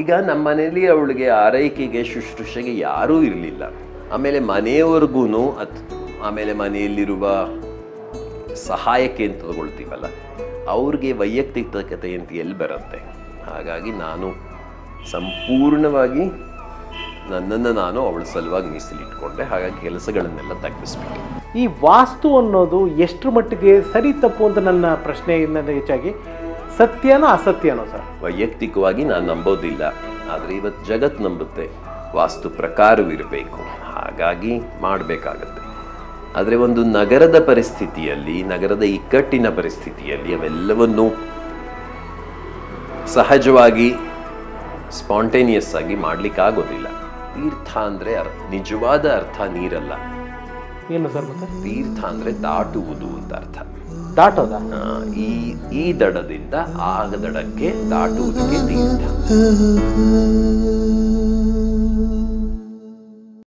ಈಗ ನಮ್ಮ ಮನೆಯಲ್ಲಿ ಅವಳಿಗೆ ಆರೈಕೆಗೆ ಶುಶ್ರೂಷೆಗೆ ಯಾರೂ ಇರಲಿಲ್ಲ. ಆಮೇಲೆ ಮನೆಯವರೆಗೂ ಆಮೇಲೆ ಮನೆಯಲ್ಲಿರುವ ಸಹಾಯಕ್ಕೆ ಅಂತ ತಗೊಳ್ತೀವಲ್ಲ, ಅವ್ರಿಗೆ ವೈಯಕ್ತಿಕತೆ ಅಂತ ಎಲ್ಲಿ ಬರುತ್ತೆ. ಹಾಗಾಗಿ ನಾನು ಸಂಪೂರ್ಣವಾಗಿ ನನ್ನನ್ನು ನಾನು ಅವಳ ಸಲುವಾಗಿ ಮೀಸಲಿಟ್ಕೊಂಡೆ. ಹಾಗಾಗಿ ಕೆಲಸಗಳನ್ನೆಲ್ಲ ತಗ್ಗಿಸ್ಬಿಟ್ಟೆ. ಈ ವಾಸ್ತು ಅನ್ನೋದು ಎಷ್ಟರ ಮಟ್ಟಿಗೆ ಸರಿ ತಪ್ಪು ಅಂತ ನನ್ನ ಪ್ರಶ್ನೆ ಹೆಚ್ಚಾಗಿ ಸತ್ಯನೋ ಅಸತ್ಯನೋ ಸರ್? ವೈಯಕ್ತಿಕವಾಗಿ ನಾನು ನಂಬೋದಿಲ್ಲ, ಆದರೆ ಇವತ್ತು ಜಗತ್ತು ನಂಬುತ್ತೆ. ವಾಸ್ತು ಪ್ರಕಾರವಿರಬೇಕು, ಹಾಗಾಗಿ ಮಾಡಬೇಕಾಗತ್ತೆ. ಆದರೆ ಒಂದು ನಗರದ ಪರಿಸ್ಥಿತಿಯಲ್ಲಿ, ನಗರದ ಇಕ್ಕಟ್ಟಿನ ಪರಿಸ್ಥಿತಿಯಲ್ಲಿ ಅವೆಲ್ಲವನ್ನು ಸಹಜವಾಗಿ ಸ್ಪಾಂಟೇನಿಯಸ್ ಆಗಿ ಮಾಡಲಿಕ್ಕಾಗೋದಿಲ್ಲ. ತೀರ್ಥ ಅಂದರೆ ನಿಜವಾದ ಅರ್ಥ ನೀರಲ್ಲ. ಏನು ಸರ್ ಮತ್ತೆ? ತೀರ್ಥ ಅಂದರೆ ದಾಟುವುದು ಅಂತ ಅರ್ಥ. ದಾಟೋದಾ? ಈ ದಡದಿಂದ ಆ ದಡಕ್ಕೆ ದಾಟುವುದಕ್ಕೆ ತೀರ್ಥ.